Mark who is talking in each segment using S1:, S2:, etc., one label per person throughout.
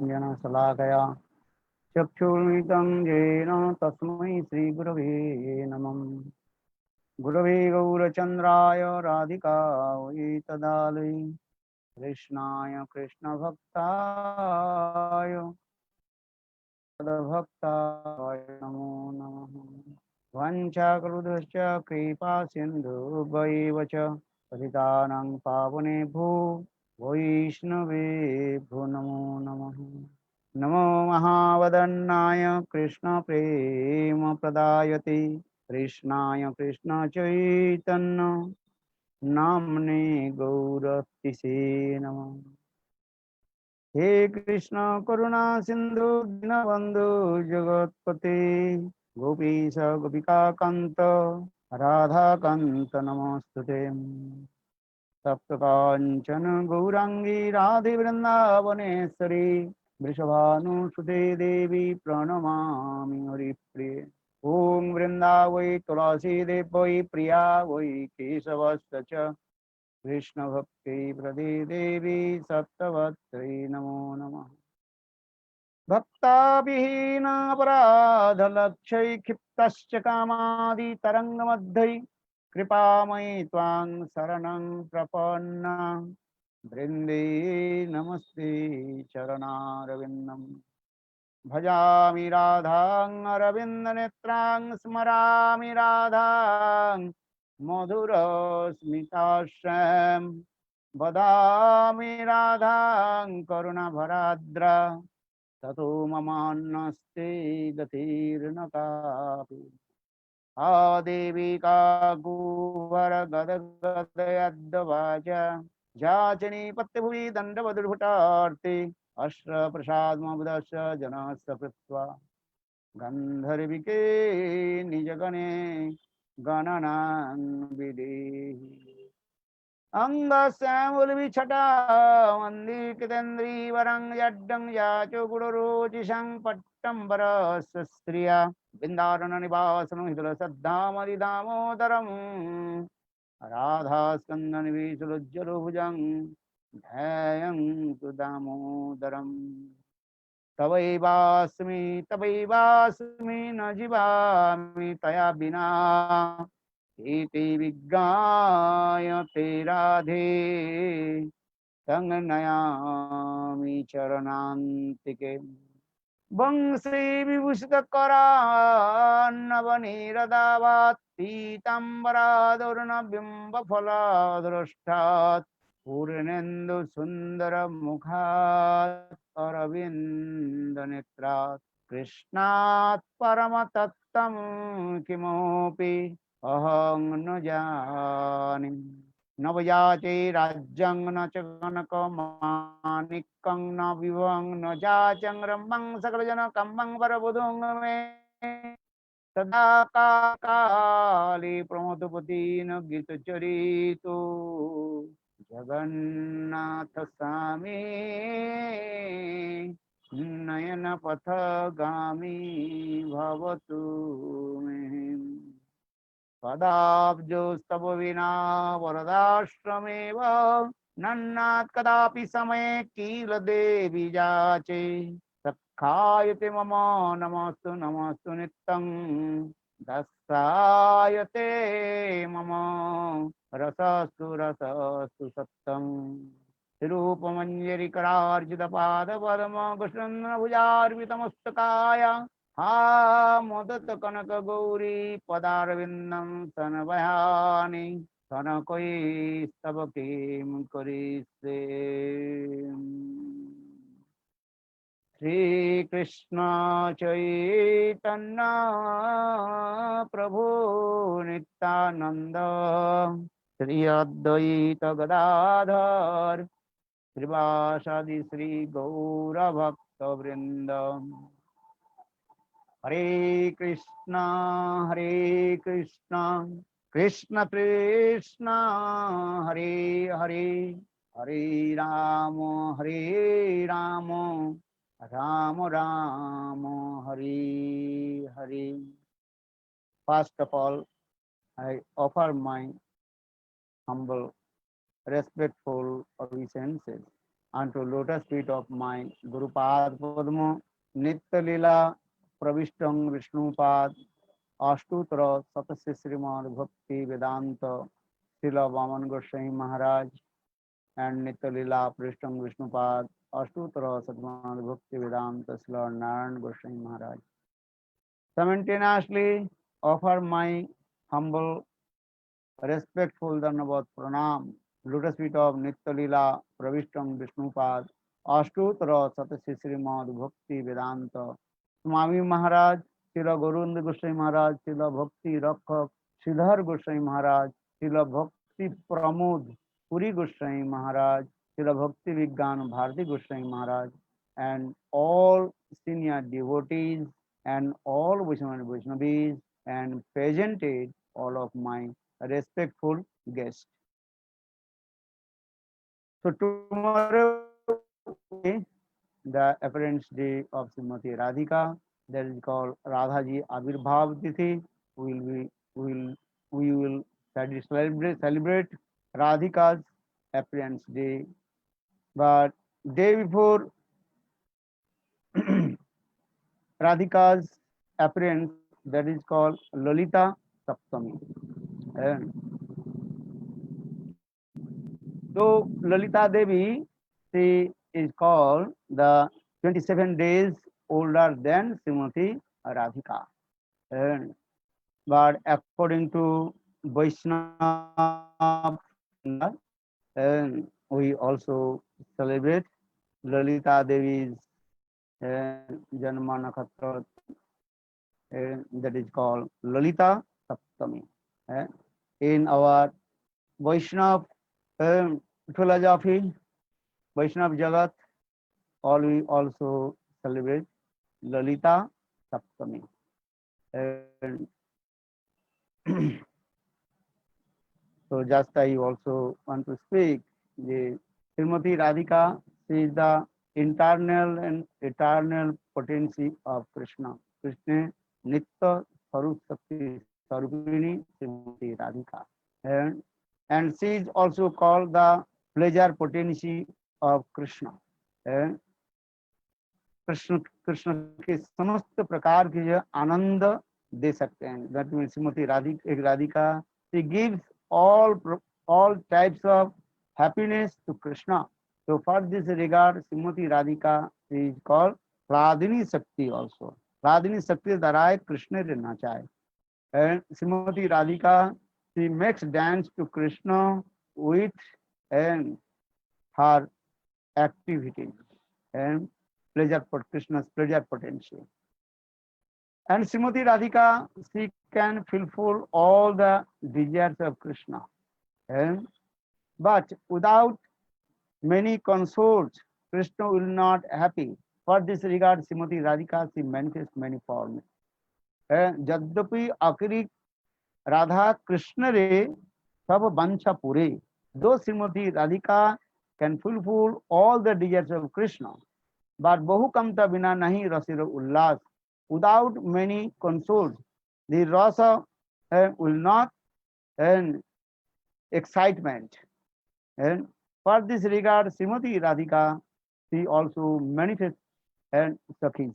S1: शलाकया चक्षुर्मितं येन तस्मै श्रीगुरवे नमः। गुरवे गौरचन्द्राय राधिकायै तदालये कृष्णाय कृष्णभक्ताय तद्भक्ताय नमो नमः। वञ्चाकल्पतरुश्च कृपा सिन्धुभ्यैव च पतितानां पावनेभ्यो वैष्णवेभ्यो नमो नमः। नमो महावदन्नाय कृष्णप्रेमप्रदायते कृष्णाय कृष्णचैतन्य नाम्ने गौरतिसे नमः। हे कृष्ण करुणा सिंधु दीनबंधु जगत्पते गोपीश गोपिका कांत राधा कांत नमोस्तुते। सप्तकांचन गौरांगी राधे वृंदावनेश्वरी वृषभानुसुते देवी प्रणमामि हरिप्रिये। ओम वृंदावै तुलसी देवै प्रिया वै केशवस्य च कृष्ण भक्ति प्रदे देवी सप्तवत्रै नमो नमः। भक्ताभिहीन अपराधलक्षै क्षिप्तश्च कामादि तरङ्गमध्यै कृपामयि त्वां शरणं प्रपन्ना वृन्दे नमस्ते चरणारविन्दं। भजामि राधां अरविन्दनेत्रां स्मरामि राधां मधुरस्मिताश्रयं वदामि राधां करुणभराद्रा ततो ममान्नस्ते गतिर्न कापि। आदेवी काकुभर गदगदयद्वाच याचनी पत्यभुवि दण्डवदुर्भटार्ते अश्रप्रसादमबुदश्च जनस्य कृत्वा गन्धर्विके निजगणे गणनान् विदेहि। अंगश्यामलविछटा वन्दिकेन्द्रीवरं यड्डं याचो गुरुरोचिषं पट्टम्बरस्य स्त्रिया बिन्दारण्यनिवासनं हितलसद्धामरिदामोदरम् राधास्कन्दनिवेशलोज्जलोभुजं ध्यायं तु दामोदरम्। तवैवास्मि न जीवामि तया विना इति विज्ञाय ते राधे तंग नयामि चरणान्तिके। वंशी विभूषित करान्नवनीरदावात् पीताम्बरादुर्न फलादृष्टात् पूर्णेन्दु सुंदर मुखात् अरविन्द नेत्रात् कृष्णात् परमतत्त्वं किमपि अहं न जाने। न वयाचे राज्यं न च कनकमाणिक्यं न विभवं न चाचं रम्यं सकलजनकं वरबुधुं मे सदा काले प्रमोदपति न गीतचरितो जगन्नाथ स्वामी नयन पथगामी भवतु मे। पदाब्जोस्तव विना वरदाश्रमेव नन्नात् कदापि समये किल देवि जाचे। सखायते मम नमस्तु नमस्तु नित्यं दस्सायते मम रसस्तु रसस्तु सत्यं। तिरूपमञ्जरिकरार्जितपादपद्मभूषणभुजार्पितमस्तकाय हा मोदत कनक गौरी पदारविन्दं तनभयानि कनकोई स्तव किं करिष्ये। श्री कृष्ण चैतन्य प्रभु नित्यानंद श्री अद्वैत गदाधर श्रीवासादि श्री गौर भक्त वृंद। हरे Krishna Krishna Krishna Hare Hare Hare Ram Ram Ram Hare Hare. First of all, I offer my humble, respectful obeisances unto lotus feet of my Gurupad Padma, Nitya Lila, Pravishtam Vishnupad, Ashtutra Satasya Srimad Bhakti Vedanta, Srila Vaman Goswami Maharaj, and Nitya Lila, Pravishtam Vishnupad, Ashtutra Satmad Bhakti Vedanta, Srila Narayan Goswami Maharaj. Simultaneously offer my humble, respectful Dhanavad Pranam, lotus feet of Nitya Lila, Pravishtam Vishnupad, Ashtutra Satasya Srimad Bhakti Vedanta, Swami Maharaj, Srila Gorunda Goswami Maharaj, Srila Bhakti Rakhak, Sridhar Goswami Maharaj, Srila Bhakti Pramod, Puri Goswami Maharaj, Srila Bhakti Vigyan Bharati Goswami Maharaj, and all senior devotees and all Vaishnavis and presented all of my respectful guests. So tomorrow the appearance day of Srimati Radhika, that is called Radhaji Avirbhav Tithi. We will celebrate Radhika's appearance day. But day before Radhika's appearance, that is called Lalita Saptami. And so Lalita Devi, she is called the 27 days older than Srimati Radhika. And, but according to Vaishnava calendar, and we also celebrate Lalita Devi's Janma Nakshatra, that is called Lalita Saptami. And in our Vaishnava philosophy, Vaishnava Jagat, all we also celebrate Lalita Saptami. And so just I also want to speak the Srimati Radhika, she is the internal and eternal potency of Krishna. Krishna Nitya Sarup Sakti Sarupini Srimati Radhika. And she is also called the pleasure potency of Krishna. And Krishna के समस्त प्रकार के जो आनंद दे सकते हैं. That means Srimati Radhika, she gives all types of happiness to Krishna. So for this regard, Srimati Radhika is called Radhini Shakti also. Radhini Shakti द्वारा कृष्ण रहना चाहे. And Srimati Radhika, she makes dance to Krishna with and her activities and Krishna's pleasure potential. And Srimati Radhika, she can fulfill all the desires of Krishna. And, but without many consorts, Krishna will not happy. For this regard, Srimati Radhika, she manifests many forms. And Jaddapi Akari Radha Krishna re sab bancha pure. Though Srimati Radhika can fulfill all the desires of Krishna, but Bahu Kamta Bina Nahi Rasira Ullas. Without many consorts, the rasa will not and excitement. And for this regard, Srimati Radhika, she also manifests and Sakhis.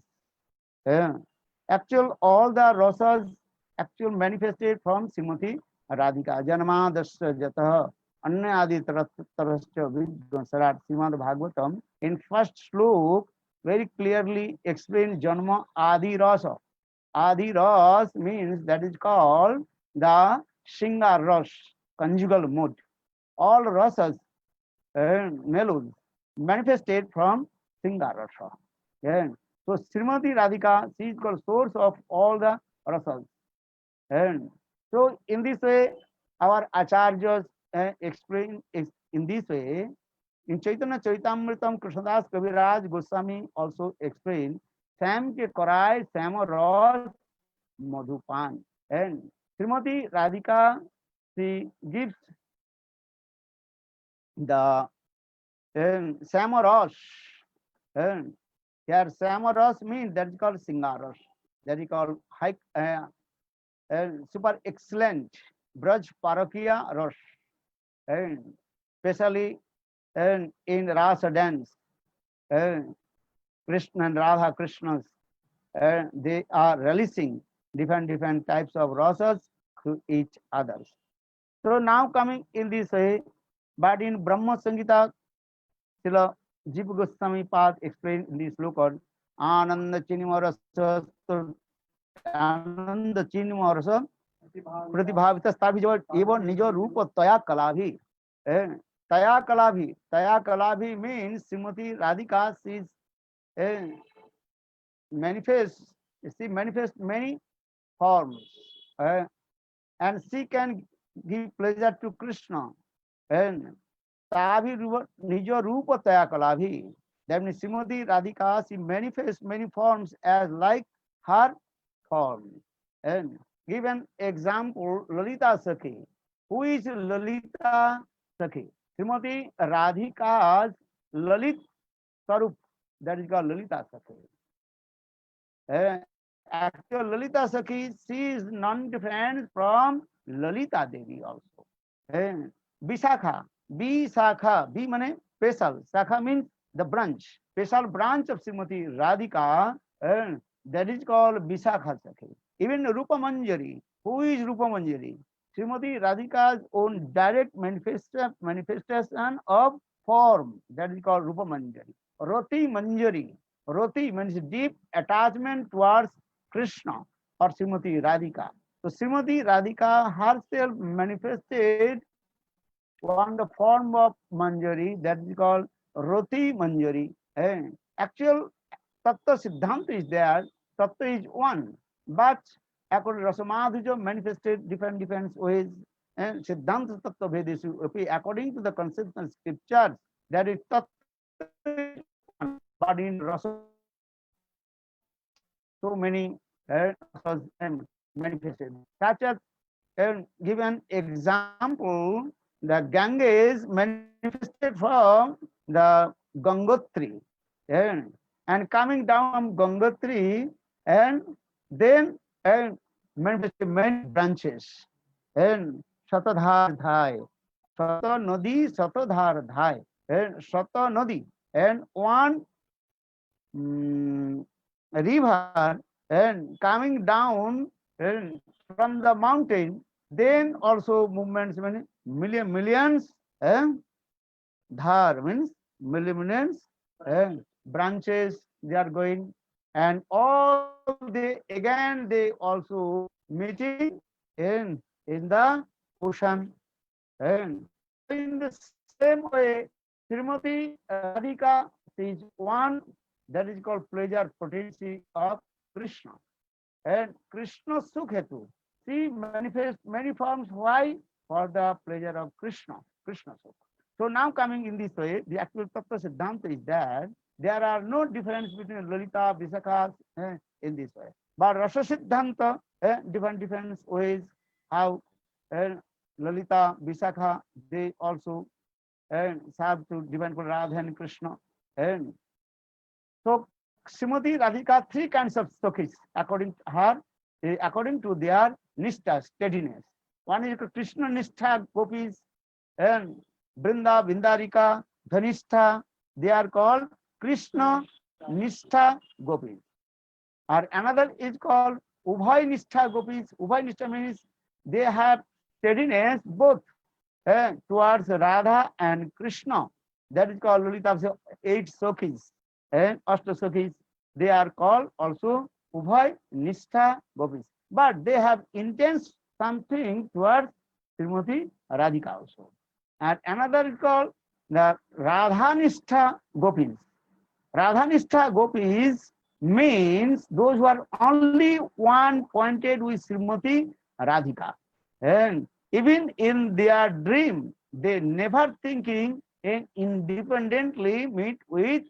S1: Actual all the rasas actual manifested from Srimati Radhika. Janma Dasya Jatah Anya Adi Tarascha Vidvasarat Srimad Bhagavatam. In first slok, very clearly explained Janma Adi Rasa. Adi Ras means that is called the Shingar Ras, conjugal mood. All rasas and melodies manifested from Shingar Rasa. And so Srimati Radhika, she is called source of all the rasas. And so in this way, our acharyas explain in this way. In Chaitanya Charitamritam, Krishnadas Kaviraj Goswami also explained, Sam ke korai Samo Ras Madhupan. And Srimati Radhika, she gives the Samo and here Samaras means that is called Singaras. That is called high, super excellent Braj Parakiya Ras. And especially and in Rasa dance, and Krishna and Radha Krishnas, they are releasing different types of rasas to each others. So now coming in this way, but in Brahma Sangita, Srila Jiva Goswami Pad explained in this look on Ananda Chinmarasa, Ananda Chinmarasa, Pratibhavita Stabhi even Nijo Rupa Taya Kalavi. Taya Kalavi. Taya Kalavi means Srimati Radhika is manifest, she manifests many forms, and she can give pleasure to Krishna. And Tavi Nijo Rupa Taya Kalavi. That means Srimati Radhika, she manifests many forms as like her form. And give an example, Lalita Sakhi. Who is Lalita Sakhi? Srimati Radhika's Lalit Sarup, that is called Lalita Sakhi. Actual Lalita Sakhi, she is non-different from Lalita Devi also. Visakha, Visakha, B means special, Sakha means the branch, special branch of Srimati Radhika, that is called Visakha Sakhi. Even Rupa Manjari, who is Rupa Manjari? Srimati Radhika's own direct manifestation of form, that is called Rupa Manjari. Roti Manjari, Roti means deep attachment towards Krishna or Srimati Radhika. So Srimati Radhika herself manifested on the form of Manjari, that is called Roti Manjari. Actual Tattva Siddhanta is there, Tattva is one, but according to Rasamadhija manifested different ways, and Siddhanta Tattva Vedesu, according to the consistent scriptures, that is Tattva, but in Rasa so many manifested. Such as given example, the Ganges manifested from the Gangotri, and coming down from Gangotri, and then manifested many branches, and Shatadhar Dhai, Shata Nadi, Shatadhar Dhai, and Shata Nadi, and one river and coming down from the mountain, then also movements mean millions, dhar means millions, branches they are going, and all they also meeting in the ocean. And in the same way, Srimati Radhika is one, that is called pleasure potency of Krishna. And Krishna Sukhetu, she manifests many forms. Why? For the pleasure of Krishna, Krishna Sukha. So now coming in this way, the actual Tattva Siddhanta is that there are no difference between Lalita, Visakha in this way. But Rasa Siddhanta, different ways how Lalita, Visakha, they also serve to divine Radha and Krishna. And so Srimati Radhika, three kinds of Sakhis, according to her, according to their Nishtha, steadiness. One is Krishna Nishtha Gopis, and Brinda, Vindarika, Dhanistha, they are called Krishna Nishtha Gopis. Or another is called Ubhay Nishtha Gopis. Ubhay Nishtha means they have steadiness both towards Radha and Krishna. That is called Lalita, 8 Sakhis. Ashta Sakhis, they are called also Ubhay Nishtha Gopis. But they have intense something towards Srimati Radhika also. And another is called the Radhanistha Gopis. Radhanistha Gopis means those who are only one pointed with Srimati Radhika. And even in their dream, they never thinking and independently meet with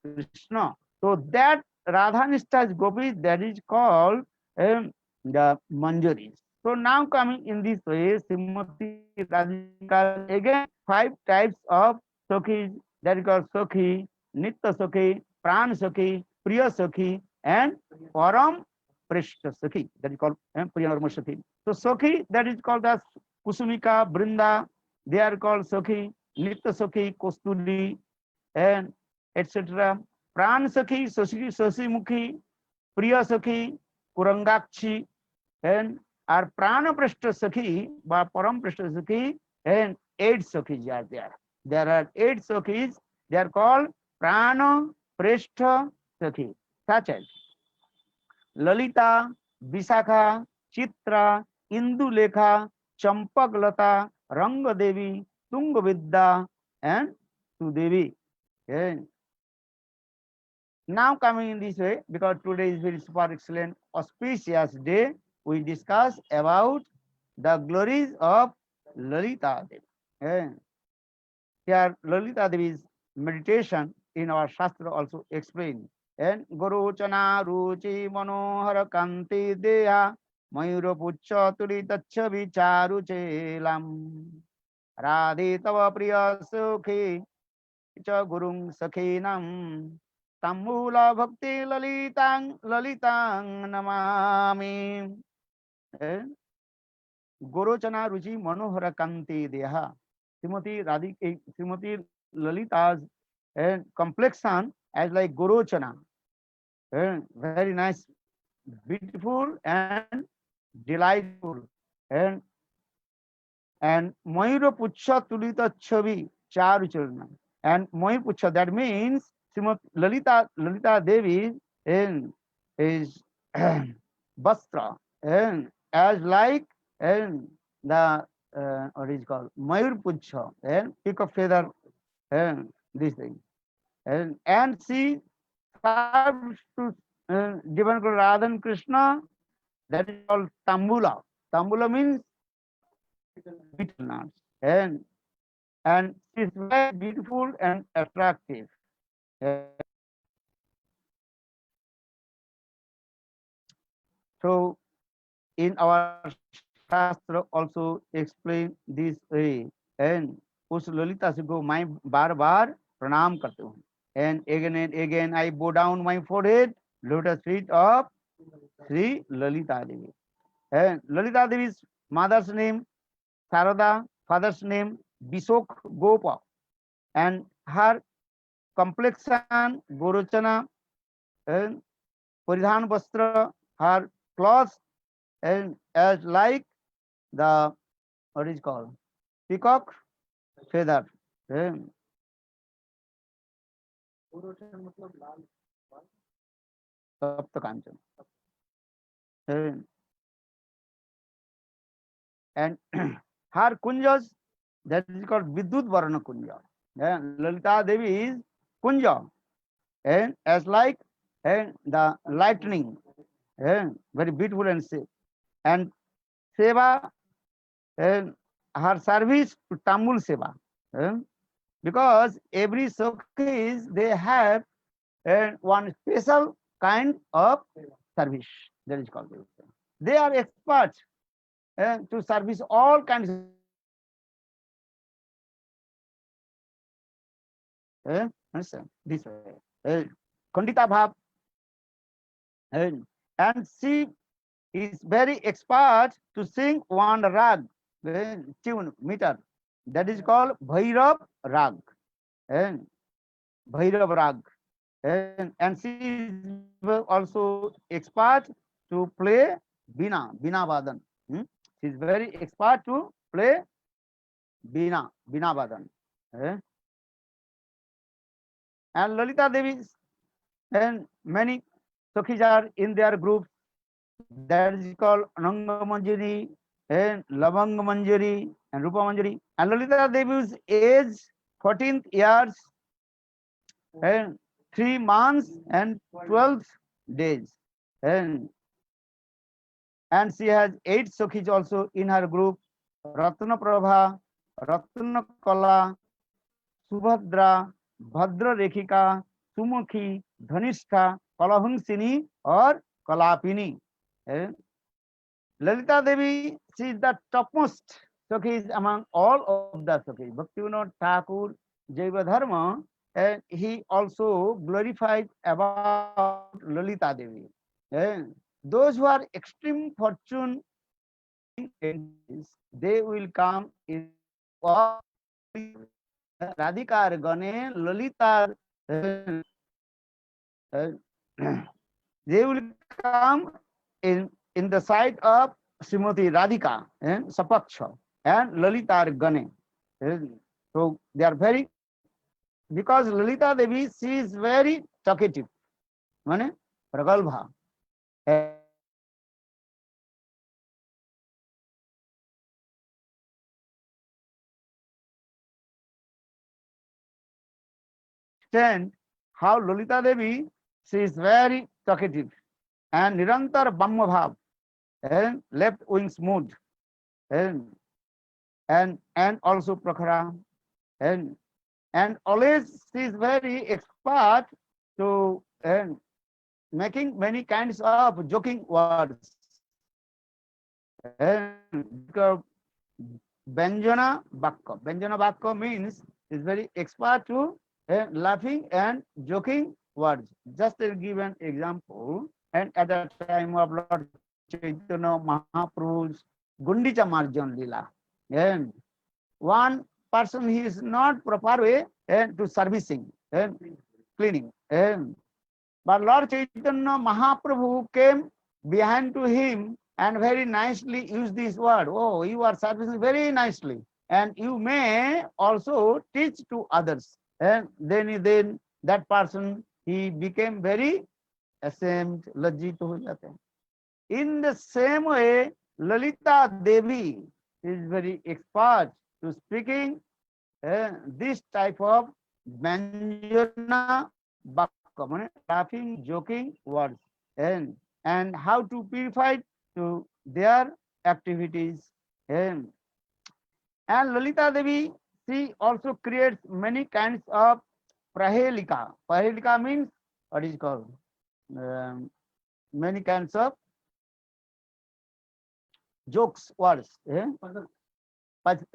S1: Krishna. So that Radhanistha Gopis, that is called the Manjaris. So now coming in this way, Srimati Radhika, again 5 types of Sakhis, that is called Sakhi, Nitya Sakhi, Pran Sakhi, Priya Sakhi, and Param Prishta Sakhi, that is called Priyanarma Sakhi. So Sakhi, that is called as Kusumika, Brinda, they are called Sakhi. Nitya Sakhi, Kosturi, and etc. Pran Sakhi, Sasimukhi, Priya Sakhi, Kurangakshi, and our Prana Prashta Sakhi, Param Prashta Sakhi, and 8 Sakhis are there. There are 8 Sakhis. They are called Prana Prashta Sakhi, such as Lalita, Visakha, Chitra, Indulekha, Champaklata, Rangadevi, Tungavidya, and Sudevi. And now coming in this way, because today is very super excellent, auspicious day, we discuss about the glories of Lalita Devi. And here Lalita Devi's meditation in our Shastra also explained. And Guru Chana Ruchi Manohara Kanti Deha Mayura Pucha Tulitacha Vicharu Chelam Radhi Tava Priya Sukhi Cha Gurung Sakhinam Tamula Bhakti Lalitang Namami. Gorochana Ruchi Manohara Kanti Deha. Srimati Lalita's complexion as like Gorochana. Very nice, beautiful and delightful. And Mayura Pucha Tulita Chavi Charu Charana. And Mayur Pucha, that means Srimati Lalita Devi is Bastra, and as like and the what is called Mayur Pucha, and pick of feather, and this thing. And she serves to Divine Radhan Krishna, that is called Tambula. Tambula means betel nuts. And she is very beautiful and attractive. Uh, So in our Shastra also explain this way. And उस ललिता से को मैं बार बार प्रणाम करता हूँ. And again I bow down my forehead, lotus feet of Sri Lalita Devi. And Lalita Devi's mother's name Sarada, father's name Bisok Gopa, and her complexion Gorochana, and Paridhan Vastra, her clothes, and as like the what is called peacock feather. And Sapta Kanchan. And her kunjas, that is called Vidyut Varna Kunja. And Lalita Devi is Kunja, and as like and the lightning, and very beautiful and safe. And Seva, and her service to Tamul Seva. And because every Sakhis they have one special kind of service, that is called. They are experts to service all kinds of understand this way. Kandita Bhav, and she is very expert to sing one rag, tune meter, that is called Bhairav rag, and Bhairav rag, and she is also expert to play Bina Vadan. She is very expert to play Bina Vadan. And Lalita Devi and many Sakhis are in their groups, that is called Ananga Manjari and Lavang Manjari and Rupa Manjari. And Lalita Devi's age 14th years and 3 months and 12 days. And she has 8 Sakhis also in her group: Ratna Prabha, Ratna Kala, Subhadra, Bhadra Rekhika, Sumukhi, Dhanishka, Kalahungsini or Kalapini. Lalita Devi, she is the topmost Sakhis among all of the Sakhis. Bhaktivinoda Thakur, Jaiva Dharma, and he also glorified about Lalita Devi. Those who are extreme fortune, they will come in Radhikar Gane, Lalitar, uh, they will come in the side of Srimati Radhika and Sapaksha and Lalitar Gane. So they are very, because Lalita Devi, she is very talkative, mane pragalbha. Understand how Lalita Devi, she is very talkative and Nirantar Brahma Bhav and left wings mood and also Prakhara and always she is very expert to making many kinds of joking words. And Benjana Bakka. Benjana Bakka means is very expert to laughing and joking words. Just to give an example, and at the time of Lord Chaitanya Mahaprabhu's Gundicha Marjan Lila, and one person he is not proper way to servicing and cleaning. And but Lord Chaitanya Mahaprabhu came behind to him and very nicely used this word. Oh, you are servicing very nicely. And you may also teach to others. And then that person, he became very ashamed, lajjit ho jate hain. In the same way, Lalita Devi is very expert to speaking this type of Vyanjana Bakka, laughing, joking words, and how to purify to their activities. And Lalita Devi, she also creates many kinds of prahelika. Prahelika means what is called? Um, Many kinds of jokes, words, puzzles.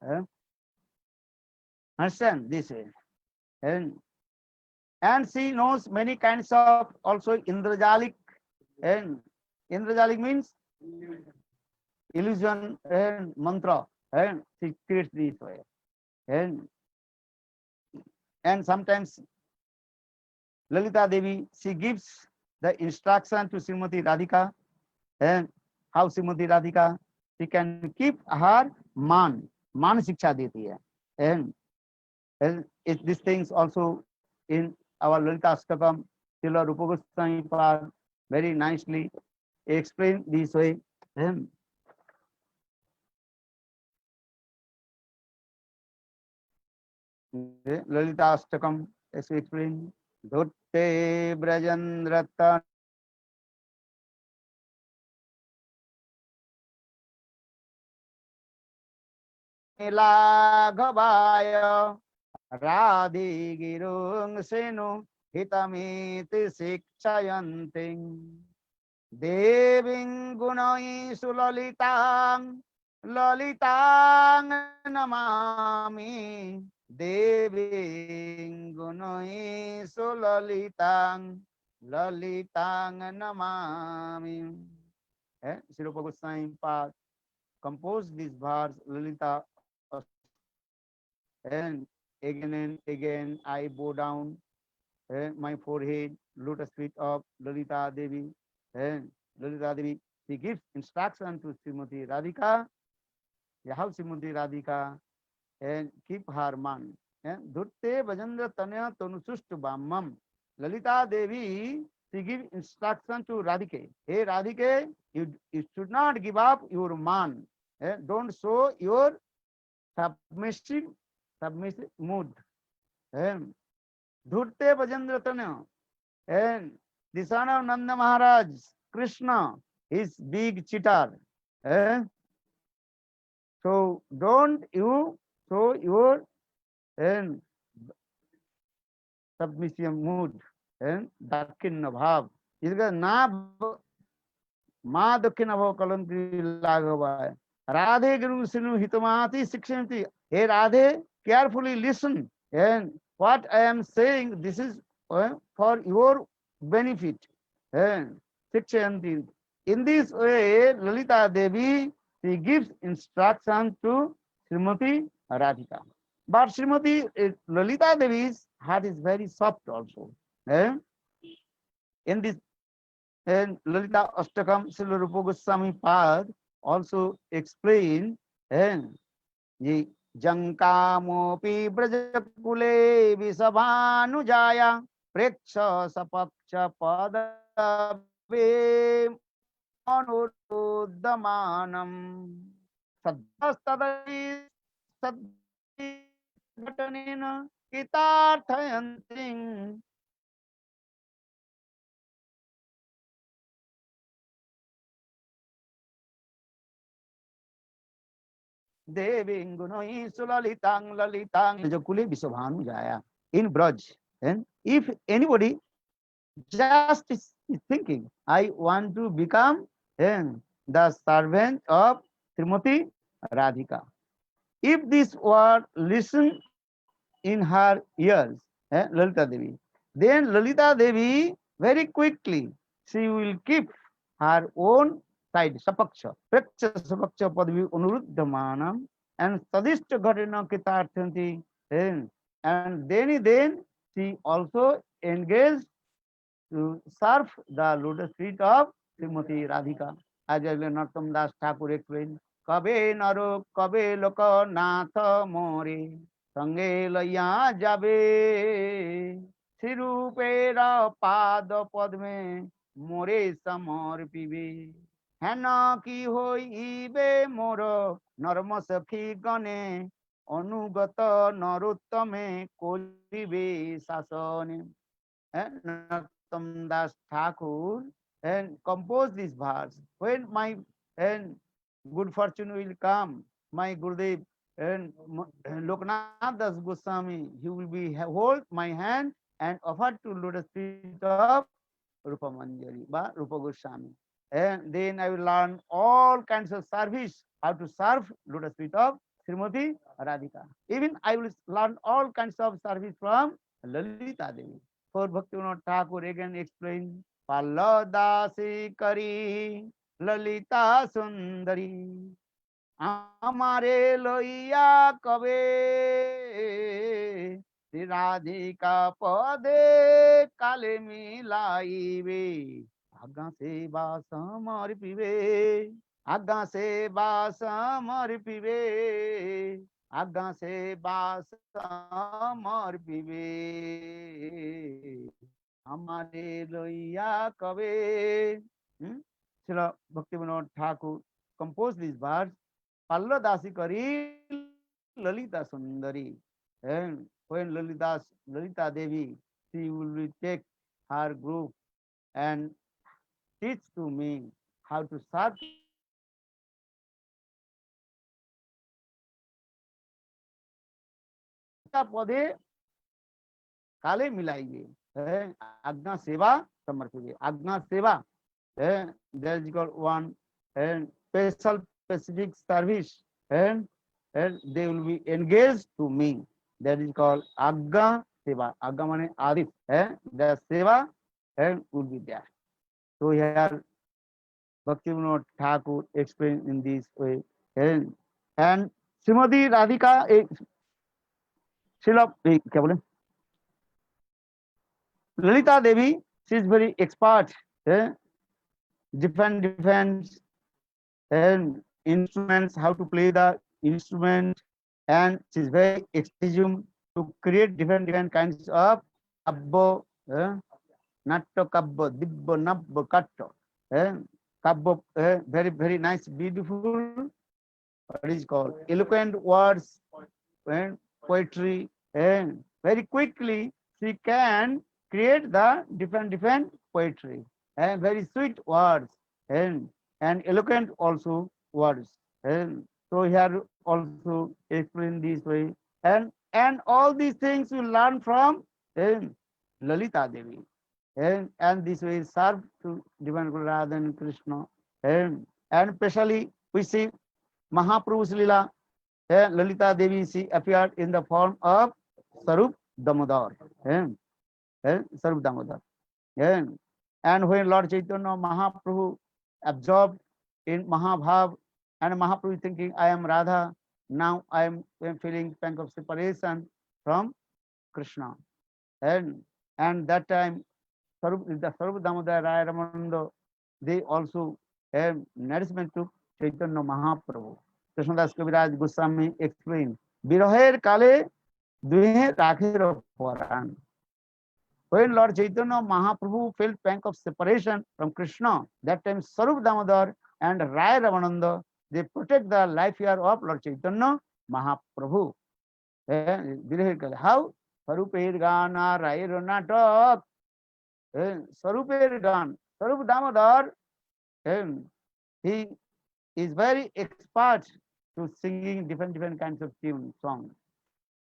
S1: Eh? Understand this way. And she knows many kinds of also Indrajalik, and Indrajalik means illusion and mantra, and she creates this way. And sometimes Lalita Devi, she gives the instruction to Srimati Radhika, and how Srimati Radhika, she can keep her man shiksha deti hai. These things also in our Lalita Astakam, Srila Rupa Goswami Pad very nicely explain this way. Lalita Astakam, as we explain, Dhutte Brajandrata Nilaghavaya Radhi Girung Senu Hitamiti Sikchayanting Deving Gunai Sulalitang Lalitang Namami Deving Gunai Sulalitang Lalitang Namami. Sri Rupa Goswami Pad composed this verse Lalita, and again I bow down my forehead, lotus feet of Lalita Devi. And Lalita Devi, she gives instruction to Srimati Radhika, how Srimati Radhika and keep her man. Dhutte Bajandra Tanya Tanusustu Bhammam. Lalita Devi, she gives instruction to Radhike. Hey Radhike, you should not give up your man. Don't show your submissive mood. Dhurte Bajandra Tanya. And the son of Nanda Maharaj, Krishna, is big cheater. So don't you show your submissive mood and Dakshina Bhav. इसका ना माँ दक्षिण भव कलंकी लाघवाय राधे गुरु सिनु हितमाति शिक्षन्ति. Hey Radhe, carefully listen, and what I am saying, this is for your benefit. And Shikshanti. In this way, Lalita Devi, she gives instruction to Srimati Radhika. But Srimati Lalita Devi's heart is very soft also. Eh? In this Lalita Ashtakam, Srila Rupa Goswami Pad also explain ye Jankamopi Brajakule Visabhanujaya Preksha Sapaksha Padave Anuruddhamanam Saddhastadai Saddhatanena Kitarthayanting Deving Gunoi Sulalitang Lalitang Jakule Visabhanujaya in Braj. And if anybody just is thinking, I want to become the servant of Srimati Radhika. If this word listen in her ears, Lalita Devi, then Lalita Devi very quickly she will keep her own side, Sapaksha, Preksha Sapaksha Padvi Unuruddhamanam and Sadishta Ghatana Kitarthanti. And then she also engaged to serve the lotus feet of Srimati Radhika. As Narottam Das Thakur explained, Kabe Naro, Kabe Loka Natha More, Sange Laya Jabe, Sirupera Pada Padme, More Samar Pibe. Hena ki hoi ibe moro, Narma Sakhi Gane, Anugata Narottame, Kolibe Sasane. Narottam Das Thakur and compose this verse. When my and good fortune will come, my Gurudev and Loknath Das Goswami, he will be hold my hand and offer to lotus feet of Rupa Manjari ba Rupa Goswami. And then I will learn all kinds of service, how to serve lotus feet of Srimati Radhika. Even I will learn all kinds of service from Lalita Devi. For Bhaktivinoda Thakur again explain, Palladasi Kari Lalita Sundari Amare Loiya Kabe Radhika Pade Kale Milaive Agga Seva Samarpive Agga Seva Samarpive Agga Seva Samarpive Amare Loiya Kabe. Srila Bhaktivinoda Thakur composed this verse. Palladasi Kari Lalita Sundari. And when Lalita Devi, she will take her group and teach to me how to serve पदे काले मिलाइए आज्ञा सेवा समर्पित आज्ञा सेवा there is called one and special specific service and they will be engaged to me, that is called agga seva. Agga mane adif, the seva and will be there. So here Bhaktivinoda Thakur explained in this way. And Srimati Radhika क्या बोले Lalita Devi, she is very expert, different instruments, how to play the instrument, and she is very experienced to create different kinds of kabbo, natto kabbo, dibbo, nabbo, katto, kabbo, very nice, beautiful, what is called eloquent words and poetry, and very quickly she can create the different poetry and very sweet words and eloquent also words. And so here also explain this way. And all these things we learn from Lalita Devi. And this way serve to Divine Guru Radha and Krishna. And especially we see Mahaprabhu's Lila, Lalita Devi, she appeared in the form of Sarup Damodar. Sarup Damodar. And when Lord Chaitanya Mahaprabhu absorbed in Mahabhav And Mahaprabhu is thinking, I am Radha. Now I am feeling pang of separation from Krishna. And that time, the Sarup Damodar Raya Ramananda, they also have nourishment to Chaitanya Mahaprabhu. Krishnadas Kaviraj Goswami explained, Biroher Kale Duhe Rakher Paran. When Lord Chaitanya Mahaprabhu felt pang of separation from Krishna, that time Sarup Damodar and Raya Ramananda, they protect the life here of Lord Chaitanya Mahaprabhu. How? Sarupir Gana Raya Natak. Sarupir Gan. Sarup Damodar, he is very expert to singing different kinds of tune songs.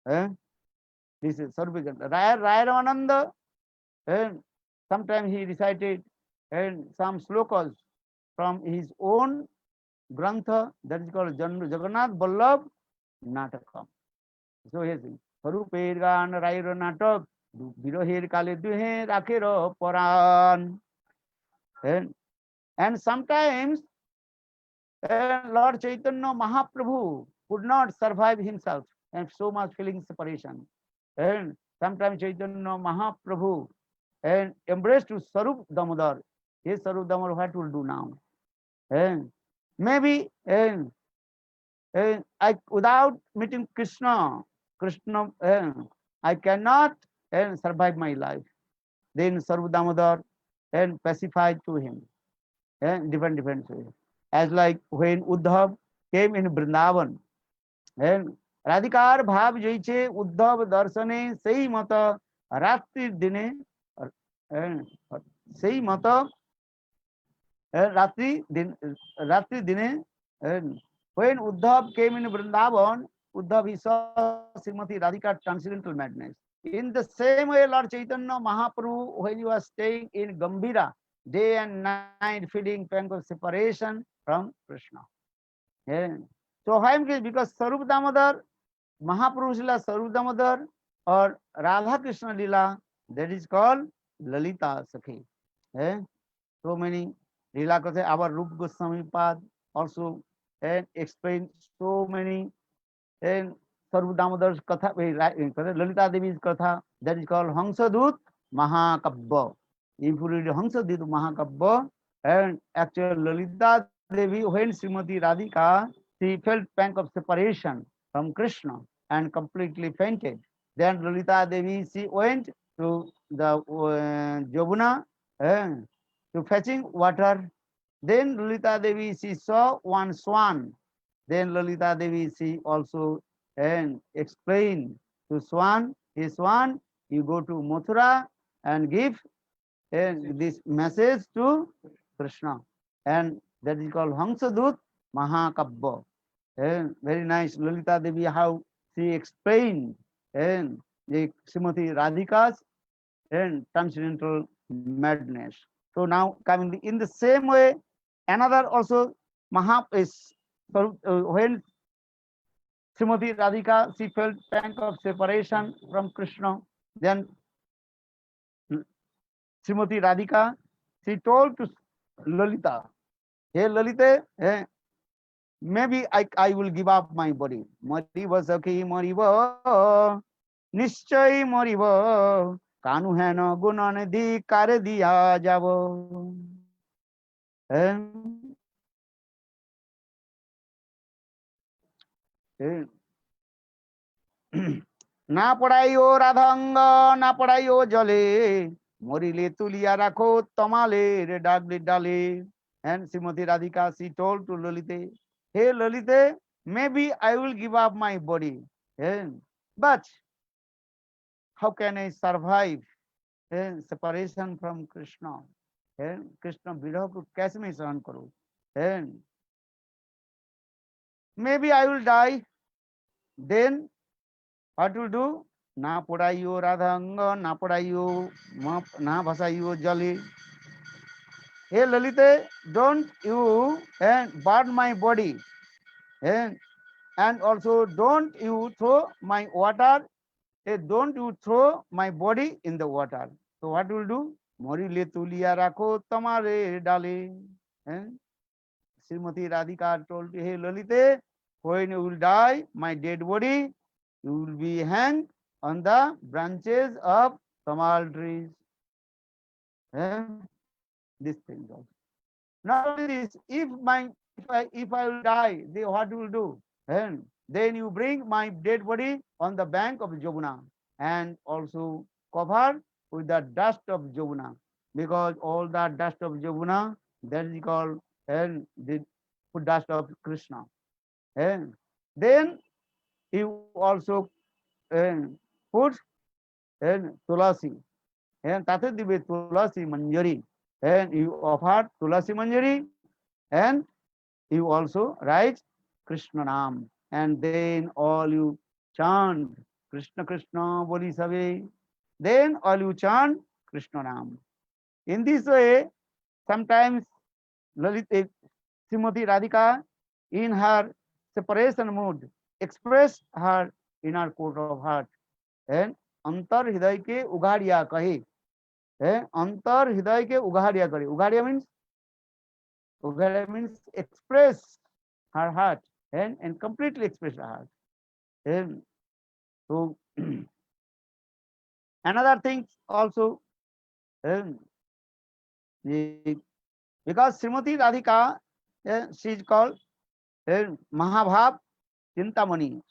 S1: This is Sarup Gan. Raya Ramananda, sometimes he recited some slokas from his own grantha that is called Jagannath Vallabh Natakam. So he says, Sarupir Gan Raya Natak, Birohir Kale Duhe Rakher Paran. And sometimes Lord Chaitanya Mahaprabhu could not survive himself and so much feeling separation. And sometimes Chaitanya Mahaprabhu and embraced to Sarup Damodar. Yes, Sarup Damodar, what will do now? And maybe without meeting Krishna, I cannot survive my life. Then Sarup Damodar pacified to him different ways. As like when Uddhav came in Vrindavan, and Radhikar Bhav Jaiche Uddhav Darshane Sei Mata Ratri Dine Sei Mata Ratri Dine. When Uddhav came in Vrindavan, Uddhav he saw Srimati Radhika transcendental madness. In the same way, Lord Chaitanya Mahaprabhu, when he was staying in Gambhira, day and night feeling pang of separation from Krishna. So why? Because Sarup Damodar, Mahaprabhu's Lila, Sarup Damodar, or Radha Krishna Lila, that is called Lalita Sakhi. So many Lila Katha, our Rup Goswami Pad also explain so many Sarup Damodar's Katha, Lalita Devi's Katha, that is called Hansadut Mahakabba. If you read Hansadut Mahakabba, and actually Lalita Devi, when Srimati Radhika, she felt pang of separation from Krishna and completely fainted. Then Lalita Devi, she went to the Jabuna to fetching water. Then Lalita Devi, she saw one swan. Then Lalita Devi, she also explained to swan, hey swan, you go to Mathura and give this message to Krishna. And that is called Hansadut Mahakabba. Very nice. Lalita Devi, how she explained the Srimati Radhika's transcendental madness. So now coming in the same way, another also is when Srimati Radhika, she felt pang of separation from Krishna. Then Srimati Radhika, she told to Lalita, hey Lalita, maybe I will give up my body. Mariva Sakhi Mariva, Nishchay Mariva, Kanu Hena Gunanadi Kare Diya Javo. না পড়াইও রাধাঙ্গ না পড়াইও জলে মরিলে তুলিয়া রাখো তমালের ডালে. And Srimati Radhika, she told to Lalite, hey Lalite, maybe I will give up my body, but how can I survive separation from Krishna? Krishna विरह को कैसे मैं सहन करूं? Maybe I will die. Then what will do? Na podaiyo radhanga, na podaiyo, na bhasayo jali. Hey Lalite, don't you burn my body, and also don't you throw my water. Don't you throw my body in the water. So what will do? Morile tuliya rakho tamare dale. Srimati Radhika told, hey Lalite, when you will die, my dead body, you will be hanged on the branches of tamal trees. Eh? This thing also. Not only this, if I will die, then what you will do? And then you bring my dead body on the bank of Jomuna and also cover with the dust of Jomuna, because all the dust of Jomuna, that is called and the dust of Krishna. And then you also put tulasi, and tate dibe tulasi manjari, and you offer tulasi manjari, and you also write Krishna Nam, and then all you chant Krishna Krishna Boli Sabe, then all you chant Krishna Nam. In this way, sometimes Lalit Srimati Radhika, in her separation mood, express her inner court of heart, and अंतर हृदय के उघाड़िया कहे, अंतर हृदय के उघाड़िया करे. Ughadiya means express her heart, and completely express her heart. And so another thing also, um, because Srimati Radhika, she is called Mahabhav Chintamani.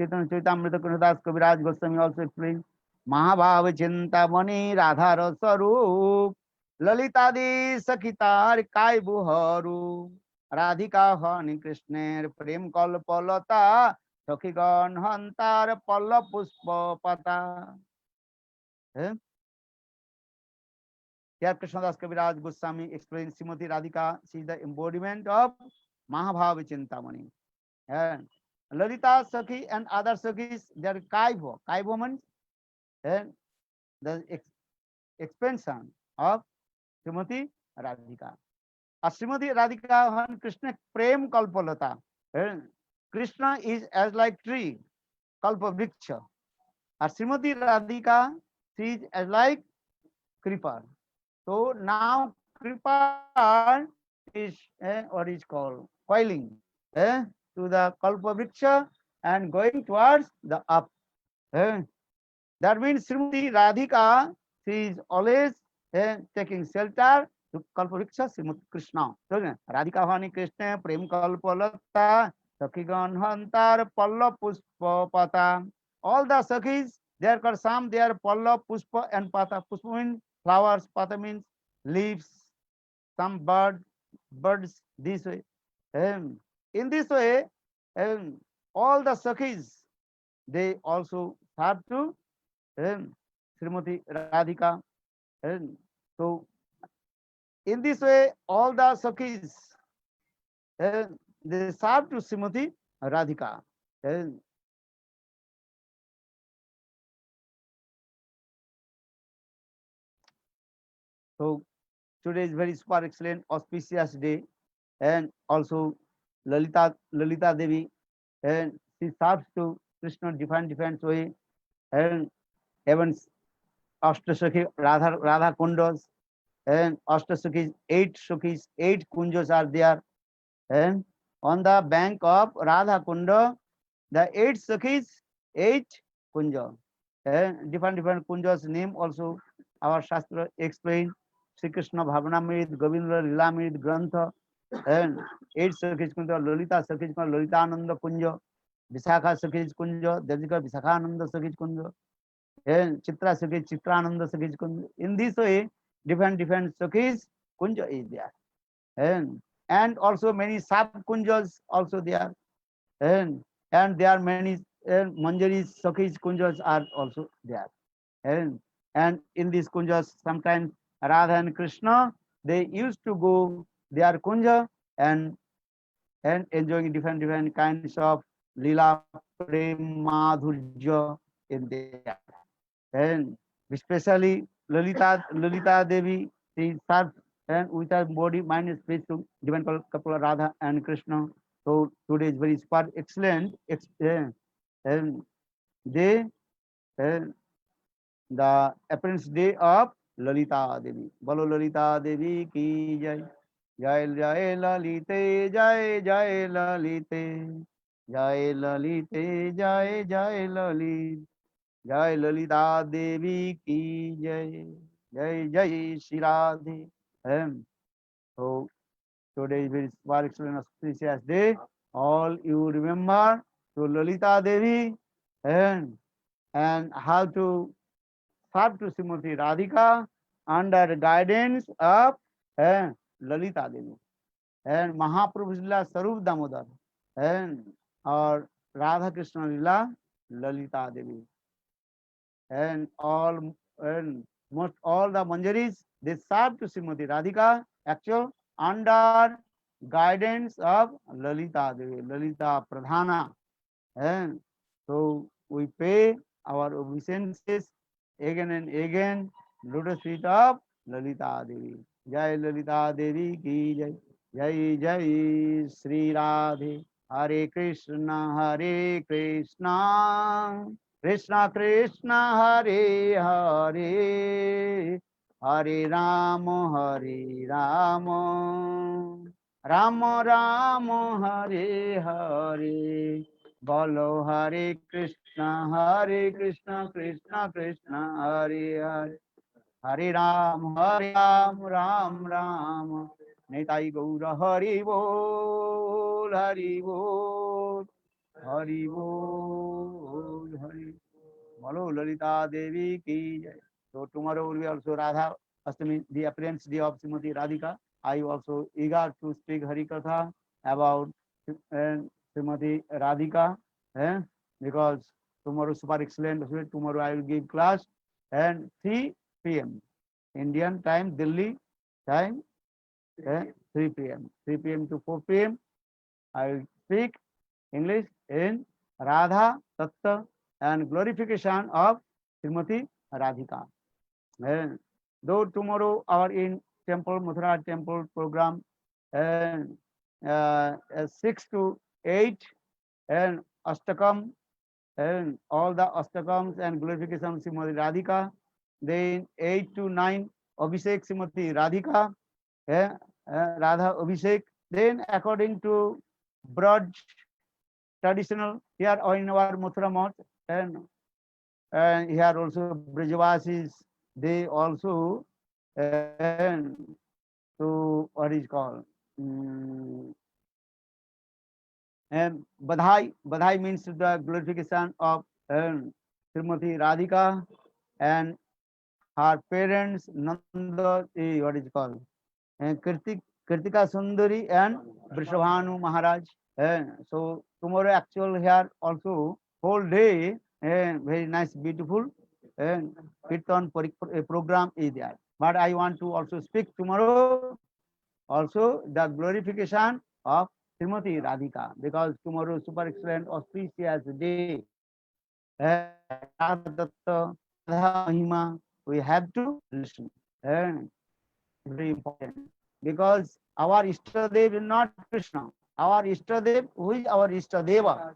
S1: Chaitanya Charitamrita Krishnadas Kaviraj Goswami also explains Mahabhav Chintamani Radhara Sarup Lalitadi Sakhitar Kai Buharu Radhika Hani Krishner Prem Kalpalata Sakhigan Hantar Palla Puspa Pata. Here Krishnadas Kaviraj Goswami explains Srimati Radhika, she is the embodiment of Mahabhav Chintamani. And Lalita Sakhi and other Sakhis, they are Kaivo. Kaivo means the expansion of Srimati Radhika. Srimati Radhika, when Krishna Prem Kalpalata. Krishna is as like tree, Kalpa Vriksha. Srimati Radhika, she is as like creeper. So now creeper is what is called coiling to the Kalpa Vriksha and going towards the up. That means Srimati Radhika, she is always taking shelter to Kalpa Vriksha Srimati Krishna. So Radhika Hani Krishna Prem Kalpalata Sakhigan Hantar Palla Puspa Pata. All the Sakhis, they are called some, they are Palla Puspa and Pata. Puspa means flowers, Pata means leaves, some birds this way. In this way, all the Sakhis, they also have to Srimati Radhika. So in this way, all the Sakhis, they serve to Srimati Radhika. So today is very super excellent, auspicious day, and also Lalita Devi, and she serves to Krishna different way, and even Ashtasakhi Radha Kundas, and Ashtasakhi, 8 kunjas are there, and on the bank of Radha Kunda, the 8 Sakhis, 8 kunja, and different kunjas name also our Shastra explain. Sri Krishna Bhavanamrit, Govindra Lilamrit Grantha, and 8 Sakhis kunja, Lalita Sakhis kunja, Lalita Ananda kunja, Visakha Sakhis kunja, Dajika Visakha Ananda Sakhis kunja, and Chitra Sakhis, Chitrananda Sakhis kunja. In this way, different Sakhis kunja is there, and also many sub kunjas also there, and there are many manjaris, Sakhis kunjas are also there, and in these kunjas sometimes Radha and Krishna, they used to go their kunja and enjoying different kinds of lila prem madhurya in there. And especially Lalita Devi, she serves and with her body, mind, and spirit to divine couple Radha and Krishna. So today is very super excellent. And they the appearance day of Lalita Devi. Bolo Lalita Devi ki jai. जय जय ललिते जय जय ललिते जय ललिते जय जय ललित जय ललिता देवी की जय जय जय Shri Radhe. So today is very super excellent auspicious day. All you remember to Lalita Devi and how to serve to Srimati Radhika under guidance of Lalita Devi and Mahaprabhu Lila Sarup Damodar and or Radha Krishna Lila Lalita Devi and most all the manjaris they serve to Srimati Radhika actual under guidance of Lalita Devi, Lalita Pradhana. And so we pay our obeisances again and again, lotus feet of Lalita Devi. Jai Lalita Devi ki jai. Jai Jai Sri Radhe. Hare Krishna, Krishna Krishna, Hare Hare, Hare Rama, Rama Rama, Hare Hare. Bolo Hare Krishna, Krishna Krishna, Hare Hare. Hare Ram, Ram Ram. Nitai Gaura Hari Bol, Hari Bol, Hari Bol, Hari. Bolo Lalita Devi ki jai. So tomorrow will be also Radha Astami, the appearance day of Srimati Radhika. I also eager to speak Hari Katha about Srimati Radhika, because tomorrow super excellent. Tomorrow I will give class and 3 p.m. Indian time, Delhi time, 3 p.m. 3 p.m. to 4 p.m. I will speak English in Radha Tattva and glorification of Srimati Radhika. And though tomorrow our in temple, Mathura temple program and 6 to 8 and Astakam and all the Astakams and glorification of Srimati Radhika. Then 8 to 9 Abhishek Srimati Radhika, Radha Abhishek. Then according to Braj traditional here in our Mathura Math and here also Brajavasis, they also to what is called and Badhai means the glorification of Srimati Radhika and her parents Nanda, what is called and Kritika Sundari and Vrishabhanu Maharaj. So tomorrow actual here also whole day very nice beautiful and kirtan program is there. But I want to also speak tomorrow also the glorification of Srimati Radhika because tomorrow super excellent auspicious day. Radha Mahima we have to listen. Very important because our Ishtadev is not Krishna. Our Ishtadev, who is our Ishtadeva?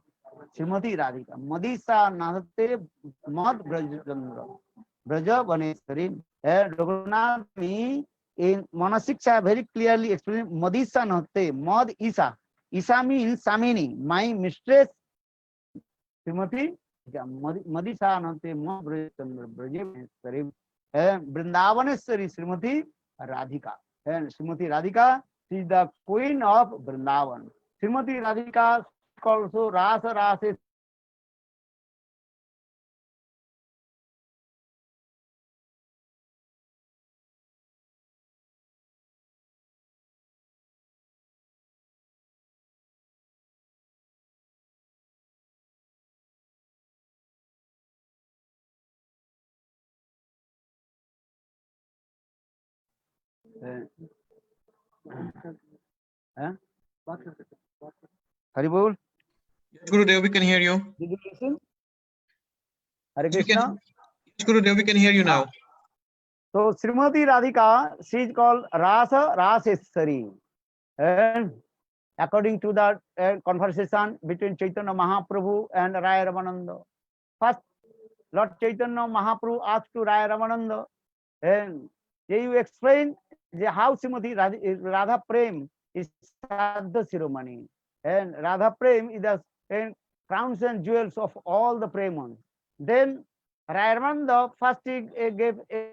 S1: Srimati Radhika. Madisa Nahate Mad Brajachandra. Braja Vaneshwari. Raghunath in Manasiksha very clearly explained Madisa Nahate Mad Isa. Isa means Samini, my mistress Srimati Madisa Nahate Mad Brajachandra. Braja Vaneshwari. Vrindavaneshwari Srimati Radhika. And Srimati Radhika, she is the queen of Vrindavan. Srimati Radhika also Rasa Rasa. Hari Bol.
S2: Yes, Gurudev, we can hear you.
S1: Did you listen? Hare
S2: We
S1: Krishna.
S2: Yes, Gurudev, we can hear you now.
S1: So Srimati Radhika, she is called Rasa Raseswari. And according to the conversation between Chaitanya Mahaprabhu and Raya Ramananda. First, Lord Chaitanya Mahaprabhu asked to Raya Ramananda, and you explain how Srimati Radha Prem is Sadha ceremony, and Radha Prem is the crowns and jewels of all the Premons. Then Rayamananda first he gave a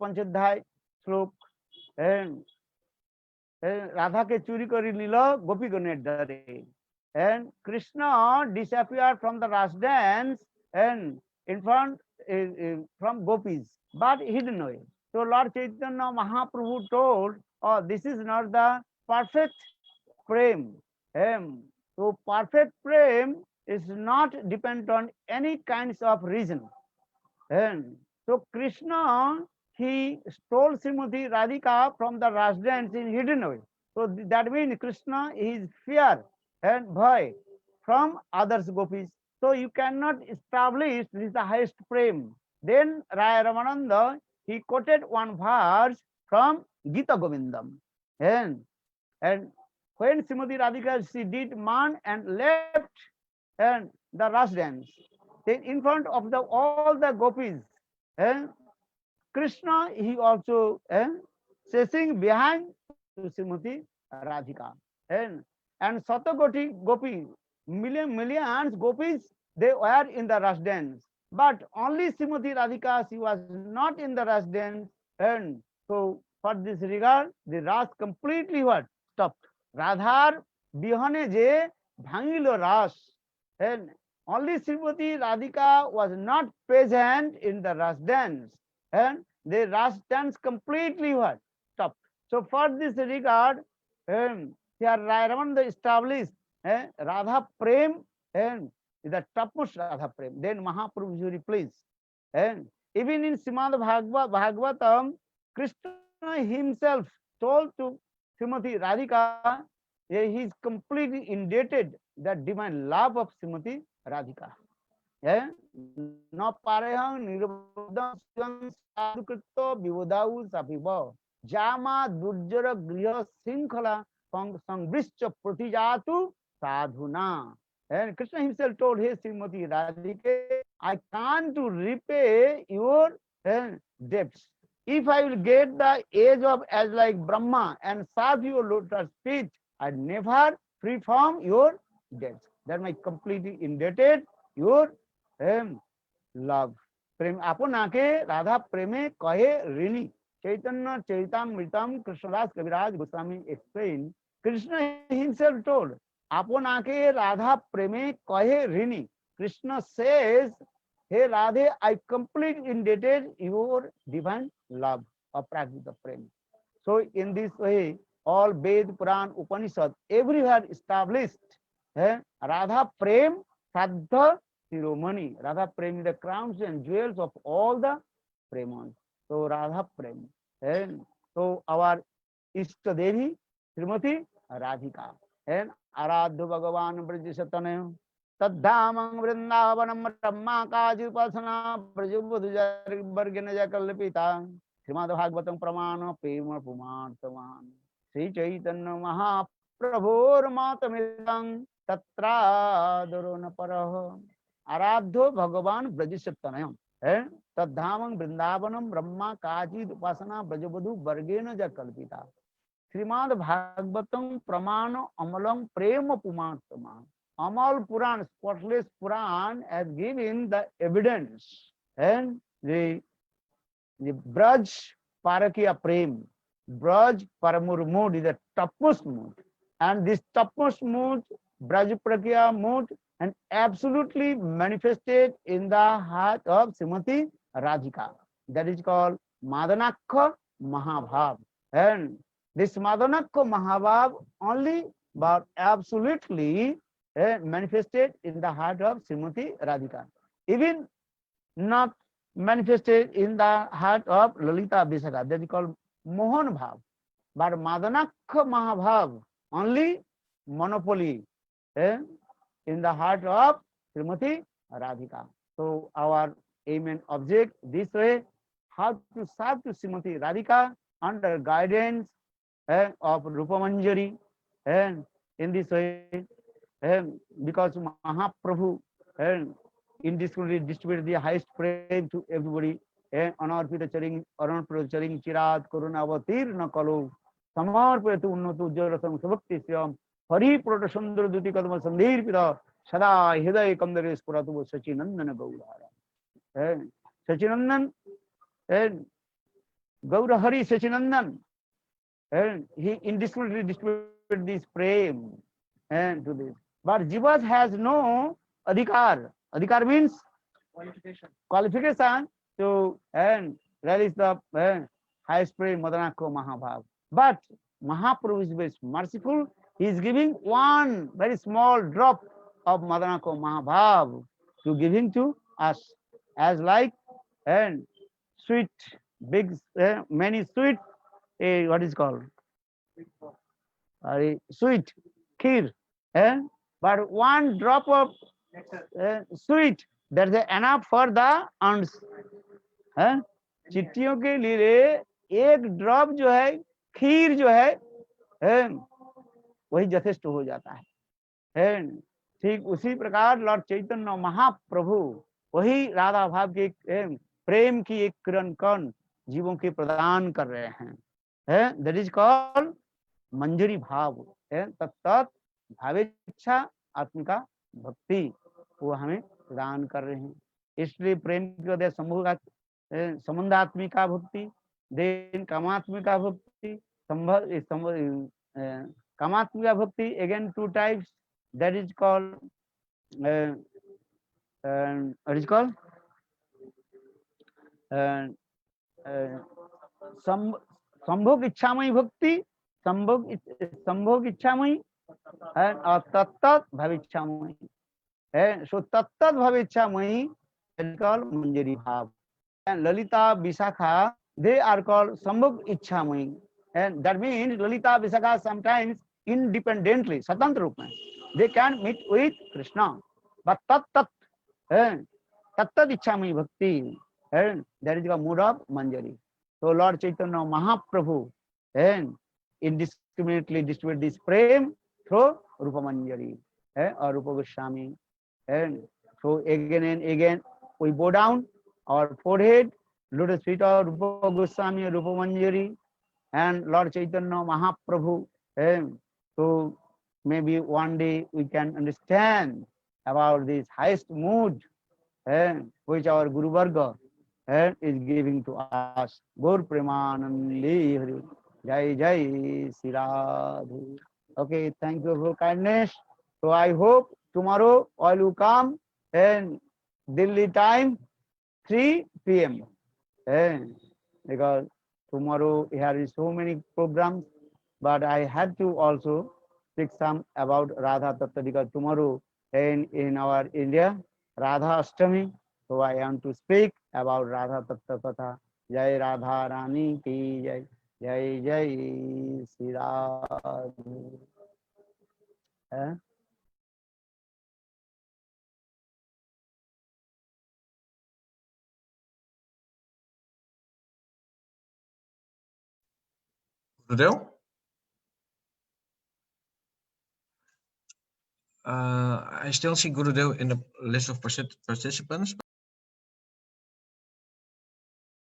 S1: Panchadhyay শ্লোক, রাধাকে চুরি করে নিল গোপীগণের দ্বারে, and Krishna disappeared from the Ras dance and in front from gopis, but hidden away. So Lord Chaitanya Mahaprabhu told, oh, this is not the perfect prem. So perfect prem is not dependent on any kinds of reason. And so Krishna, he stole Srimati Radhika from the Ras dance in hidden way. So that means Krishna is fear and bhai from others gopis. So you cannot establish this is the highest prem. Then Raya Ramananda, he quoted one verse from Gita Govindam. And when Srimati Radhika, she did man and left and the Ras dance, then in front of the all the gopis, and Krishna, he also chasing behind to Srimati Radhika. And Satagoti Gopi, millions gopis, they were in the Ras dance. But only Srimati Radhika, she was not in the Ras dance. And so for this regard, the Ras completely what? Stopped. Radhar bihane je bhangilo Ras. And only Srimati Radhika was not present in the Ras dance. And the Ras dance completely what? Stopped. So for this regard, here Rayamananda established Radha Prem and the topmost Radha Prem. Then Mahaprabhu is replaced. And even in Srimad Bhagavatam, Krishna himself told to Srimati Radhika, he is completely indebted the divine love of Srimati Radhika. न पारेहं निरुद्धं साधुकृतो विबोधाउ सापिब जामा दुर्जर गृह शृंखला संवृश्च प्रतिजातु sadhuna. And Krishna himself told his Srimati Radhika, I can't to repay your debts. If I will get the age of as like Brahma and serve your lotus feet, I never free from your debts. That my completely indebted your love. प्रेम आपनाके राधा प्रेमे कहे ऋणी. Chaitanya Chaitamritam Krishnadas Kaviraj Goswami explained, Krishna himself told, आपनाके Radha प्रेमे कहे ऋणी. Krishna says, hey Radhe, I completely indebted your divine love of Prakrita Prem. So in this way, all Ved, Puran, Upanishad, everywhere established Radha Prem Sadha Shiromani. Radha Prem is the crowns and jewels of all the Premons. So Radha Prem. And so our Ishta Devi, Srimati Radhika. And Aradhu Bhagavan Brajasatanayo. Tadhamam Vrindavanam Ramma Kaji Upasana Prajubudhujar Bargana Jakalpita. Srimad Bhagavatam Pramana Prema Pumartaman. Sri Chaitanya Mahaprabhur Matamidang Tatra Durona Paraha. Aradho Bhagavan Brajasatanayo. Tadhamam Vrindavanam Brahma Kaji Upasana Brajabudhu Bargena Jakalpita. Srimad Bhagavatam Pramana Amalam Prema Pumartaman. Amal Puran, spotless Puran, has given the evidence. And the Braj Parakya Prem, Braj Paramur mood is the topmost mood. And this topmost mood, Braj Parakya mood, and absolutely manifested in the heart of Srimati Radhika. That is called Madanakha Mahabhav. And this Madanakha Mahabhav only but absolutely manifested in the heart of Srimati Radhika. Even not manifested in the heart of Lalita Abhisaka. That is called Mohan Bhav. But Madanakha Mahabhav only monopoly in the heart of Srimati Radhika. So our aim and object this way, how to serve to Srimati Radhika under guidance of Rupa Manjari. And in this way, because Mahaprabhu indiscriminately distributed the highest praise to everybody, अनर्पित चरिंग चिरात करुणा अवतीर्ण कलो समर्पयत उन्नत उज्ज्वल सुभक्ति श्याम हरि प्रोट सुंदर दुति कदम संधीर पिता सदा हृदय कंदरे स्फुरतु सचिनंदन गौरा सचिनंदन गौर Hari Sachinandan and he indiscriminately distributed this prem and to this. But Jivas has no adhikar. Adhikar means qualification to and release the highest prem Madanako Mahabhav. But Mahaprabhu is very merciful. He is giving one very small drop of Madanako Mahabhav to giving to us as like and sweet big many sweet what is called sweet kheer, but one drop of sweet that is enough for the ants. चिट्टियों के लिए एक drop जो है खीर जो है वही यथेष्ट हो जाता है। ठीक उसी प्रकार लॉर्ड चैतन्य महाप्रभु वही राधा भाव के प्रेम की एक किरण कण जीवों के प्रदान कर रहे हैं। दैट इज कॉल्ड मंजरी भाव तत्त भावेच्छा आत्मिका भक्ति वो हमें प्रदान कर रहे हैं। इसलिए प्रेम की वजह संबंधात्मिका भक्ति, देन कामात्मिका भक्ति, कामात्मिका भक्ति again two types, that is called संभोग इच्छामयी भक्ति, संभोग इच्छामयी और तत्त भविष्यामयी सो तत्त भविष्यामयी कॉल्ड मंजरी भाव। and Lalita Visakha they are called संभोग इच्छामयी and that means Lalita Visakha sometimes independently स्वतंत्र रूप में they can meet with Krishna but तत्त इच्छामयी भक्ति and that is the mood of Manjari. So Lord Chaitanya Mahaprabhu and indiscriminately distribute this prem through Rupa Manjari or Rupa Goswami. And so again and again we bow down our forehead, lotus feet of Rupa Goswami, Rupa Manjari, and Lord Chaitanya Mahaprabhu. And so maybe one day we can understand about this highest mood which our Guru Varga is giving to us. Gaur Premanandi Hari. Jai Jai Sri Radhe. Okay, thank you for kindness. So I hope tomorrow all will come and Delhi time 3 p.m. Because tomorrow here is so many programs, but I had to also speak some about Radha Tattva because tomorrow in our India Radha Ashtami. So I want to speak about Radha Tattva Katha. Jai Radha Rani ki Jai. Jai Jai Sri Radhe.
S2: Gurudev? I still see Gurudev in the list of participants.